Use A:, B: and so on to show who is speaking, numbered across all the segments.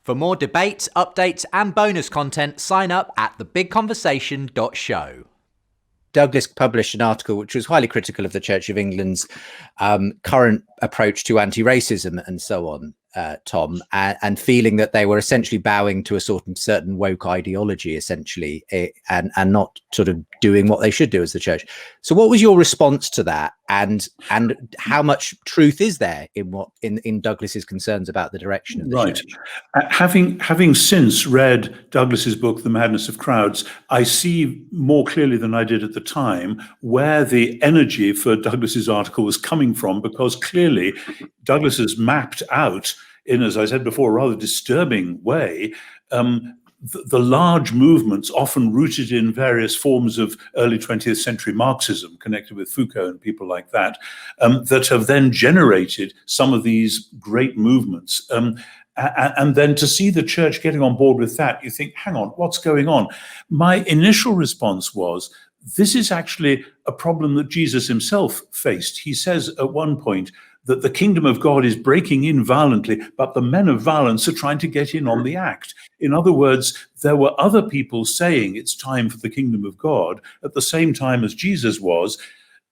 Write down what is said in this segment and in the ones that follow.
A: For more debates, updates and bonus content, sign up at thebigconversation.show. Douglas published an article which was highly critical of the Church of England's current approach to anti-racism and so on, Tom, and feeling that they were essentially bowing to a certain woke ideology, essentially, and not sort of doing what they should do as the church. So what was your response to that? And how much truth is there in Douglas's concerns about the direction of the church?
B: Having since read Douglas's book, The Madness of Crowds, I see more clearly than I did at the time where the energy for Douglas's article was coming from, because clearly Douglas has mapped out in, as I said before, a rather disturbing way, the large movements often rooted in various forms of early 20th century Marxism connected with Foucault and people like that, that have then generated some of these great movements. And then to see the church getting on board with that, you think, hang on, what's going on? My initial response was, this is actually a problem that Jesus himself faced. He says at one point that the kingdom of God is breaking in violently, but the men of violence are trying to get in on the act. In other words, there were other people saying it's time for the kingdom of God at the same time as Jesus was.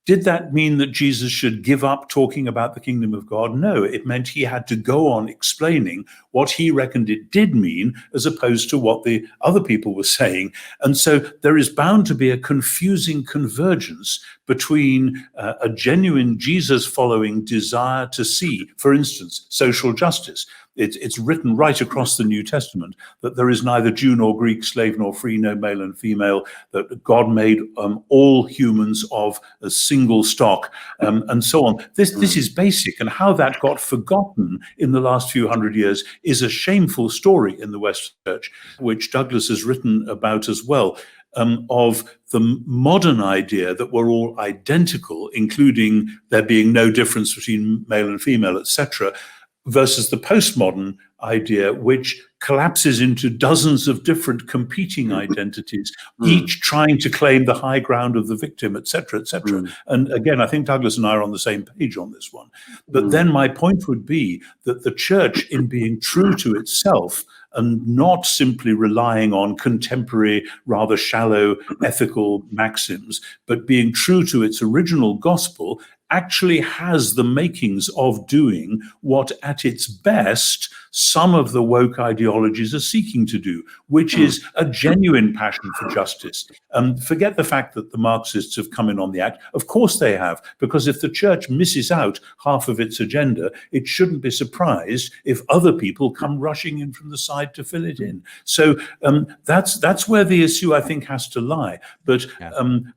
B: Did that mean that Jesus should give up talking about the kingdom of God? No, it meant he had to go on explaining what he reckoned it did mean, as opposed to what the other people were saying. And so there is bound to be a confusing convergence between a genuine Jesus-following desire to see, for instance, social justice. It's written right across the New Testament that there is neither Jew nor Greek, slave nor free, no male and female, that God made all humans of a single stock, and so on. This is basic, and how that got forgotten in the last few hundred years is a shameful story in the Western Church, which Douglas has written about as well. Of the modern idea that we're all identical, including there being no difference between male and female, etc., versus the postmodern idea, which collapses into dozens of different competing identities, each trying to claim the high ground of the victim, etc., etc. And again, I think Douglas and I are on the same page on this one. But then my point would be that the church, in being true to itself and not simply relying on contemporary, rather shallow ethical maxims, but being true to its original gospel, actually has the makings of doing what, at its best, some of the woke ideologies are seeking to do, which is a genuine passion for justice. Forget the fact that the Marxists have come in on the act. Of course they have, because if the church misses out half of its agenda, it shouldn't be surprised if other people come rushing in from the side to fill it in. So that's where the issue, I think, has to lie. But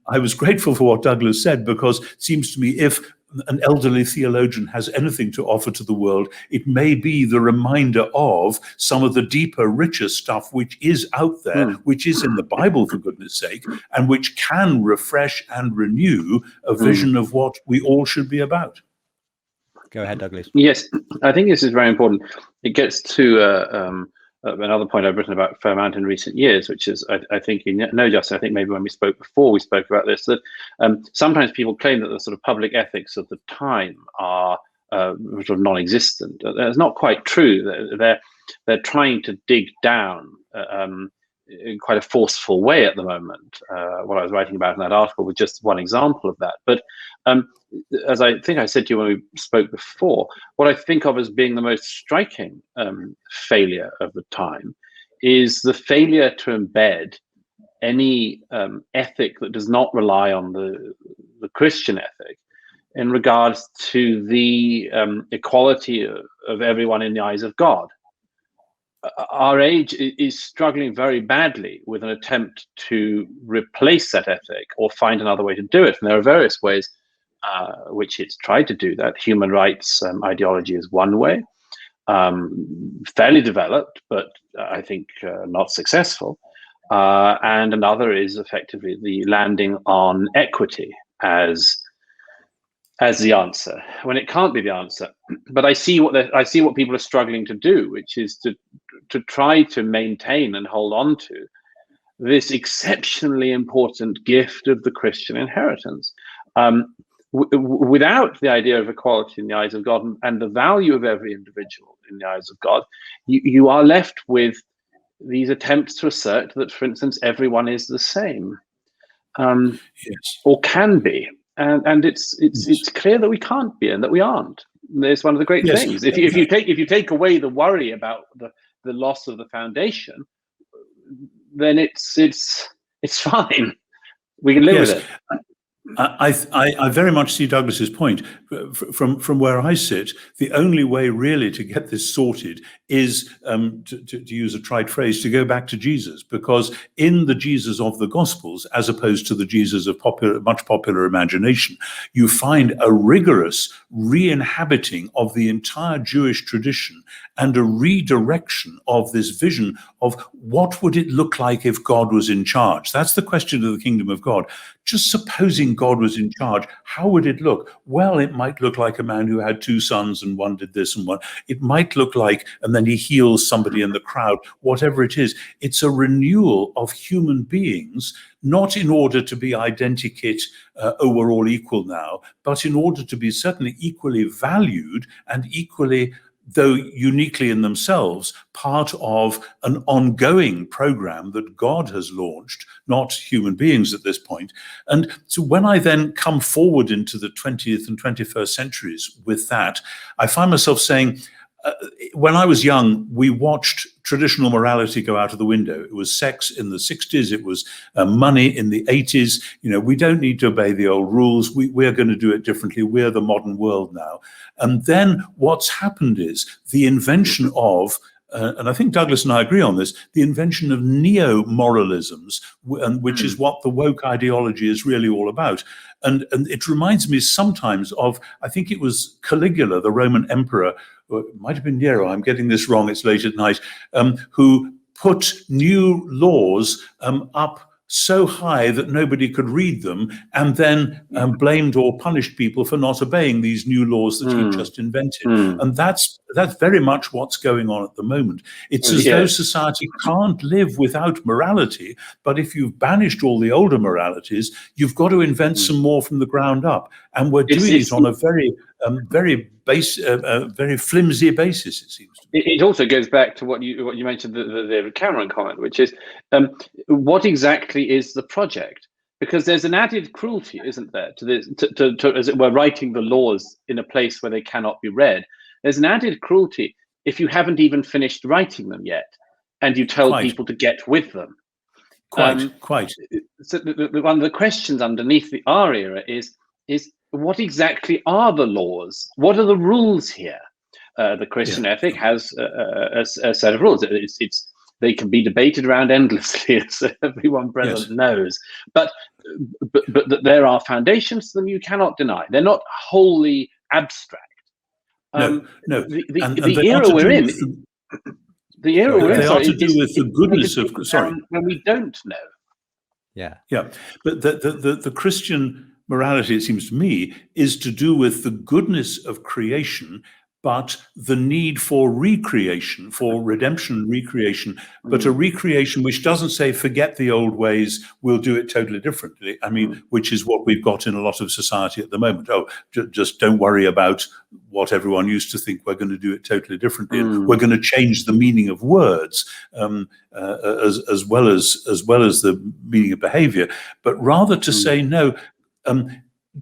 B: I was grateful for what Douglas said, because it seems to me if an elderly theologian has anything to offer to the world, it may be the reminder of some of the deeper, richer stuff which is out there, which is in the Bible, for goodness sake, and which can refresh and renew a vision of what we all should be about.
A: Go ahead, Douglas.
C: Yes, I think this is very important. It gets to another point I've written about Fairmount in recent years, which is, I think, you know, Justin, I think maybe when we spoke before, we spoke about this, that sometimes people claim that the sort of public ethics of the time are sort of non-existent. That's not quite true. They're trying to dig down in quite a forceful way at the moment. What I was writing about in that article was just one example of that. But as I think I said to you when we spoke before, what I think of as being the most striking failure of the time is the failure to embed any ethic that does not rely on the Christian ethic in regards to the equality of everyone in the eyes of God. Our age is struggling very badly with an attempt to replace that ethic or find another way to do it. And there are various ways which it's tried to do that. Human rights ideology is one way, fairly developed, but I think not successful. And another is effectively the landing on equity as the answer, when it can't be the answer. But I see what people are struggling to do, which is to try to maintain and hold on to this exceptionally important gift of the Christian inheritance. without the idea of equality in the eyes of God and the value of every individual in the eyes of God, you are left with these attempts to assert that, for instance, everyone is the same,
B: Yes.
C: or can be, and it's clear that we can't be and that we aren't. It's one of the great
B: Yes.
C: things. If you take away the worry about the loss of the foundation, then it's fine. We can live with it.
B: I very much see Douglas's point. From where I sit, the only way really to get this sorted is, to use a trite phrase, to go back to Jesus, because in the Jesus of the Gospels, as opposed to the Jesus of much popular imagination, you find a rigorous re-inhabiting of the entire Jewish tradition and a redirection of this vision of what would it look like if God was in charge. That's the question of the kingdom of God. Just supposing God was in charge, how would it look? Well, it might look like a man who had two sons and one did this and one. It might look like, and then he heals somebody in the crowd, whatever it is. It's a renewal of human beings, not in order to be identikit, we're all equal now, but in order to be certainly equally valued and equally, though uniquely in themselves, part of an ongoing program that God has launched, not human beings at this point. And so when I then come forward into the 20th and 21st centuries with that, I find myself saying, when I was young, we watched traditional morality go out of the window. It was sex in the 60s. It was money in the 80s. We don't need to obey the old rules. We're going to do it differently. We're the modern world now. And then what's happened is the invention of, and I think Douglas and I agree on this, the invention of neo-moralisms, which is what the woke ideology is really all about. And it reminds me sometimes of, I think it was Caligula, the Roman emperor, or it might have been Nero, I'm getting this wrong, it's late at night, who put new laws up so high that nobody could read them, and then blamed or punished people for not obeying these new laws that he just invented. And that's very much what's going on at the moment. It's as though society can't live without morality, but if you've banished all the older moralities, you've got to invent some more from the ground up. And we're doing it on a very flimsy basis, it seems to me.
C: It also goes back to what you mentioned, the David Cameron comment, which is what exactly is the project? Because there's an added cruelty, isn't there, to this, to as it were, writing the laws in a place where they cannot be read. There's an added cruelty if you haven't even finished writing them yet, and you tell people to get with them.
B: Quite.
C: So one of the questions underneath our era is what exactly are the laws? What are the rules here? The Christian ethic has a set of rules. They can be debated around endlessly, as everyone present knows. But there are foundations to them you cannot deny. They're not wholly abstract.
B: No.
C: The era we're in. The era we're in.
B: They are to do with the goodness of. Sorry,
C: when we don't know.
B: Yeah. But the Christian morality, it seems to me, is to do with the goodness of creation, but the need for recreation, for redemption and recreation, but a recreation which doesn't say, forget the old ways, we'll do it totally differently. I mean, which is what we've got in a lot of society at the moment. Oh, just don't worry about what everyone used to think. We're going to do it totally differently. And we're going to change the meaning of words as well as the meaning of behavior. But rather to say, no,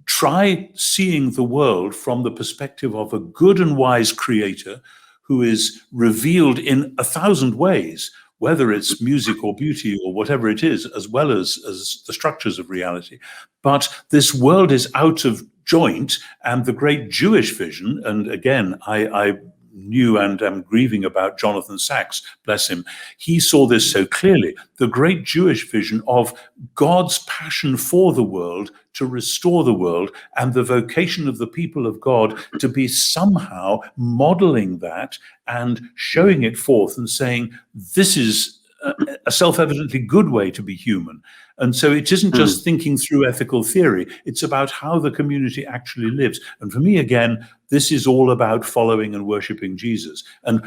B: try seeing the world from the perspective of a good and wise creator who is revealed in 1,000 ways, whether it's music or beauty or whatever it is, as well as the structures of reality. But this world is out of joint, and the great Jewish vision, and again, I knew and am grieving about Jonathan Sacks, bless him. He saw this so clearly, the great Jewish vision of God's passion for the world to restore the world, and the vocation of the people of God to be somehow modeling that and showing it forth and saying, this is a self-evidently good way to be human. And so it isn't just thinking through ethical theory, it's about how the community actually lives. And for me, again, this is all about following and worshiping Jesus. And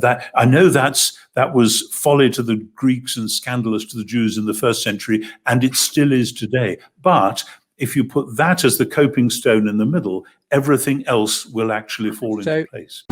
B: that, I know that was folly to the Greeks and scandalous to the Jews in the first century, and it still is today. But if you put that as the coping stone in the middle, everything else will actually fall into place.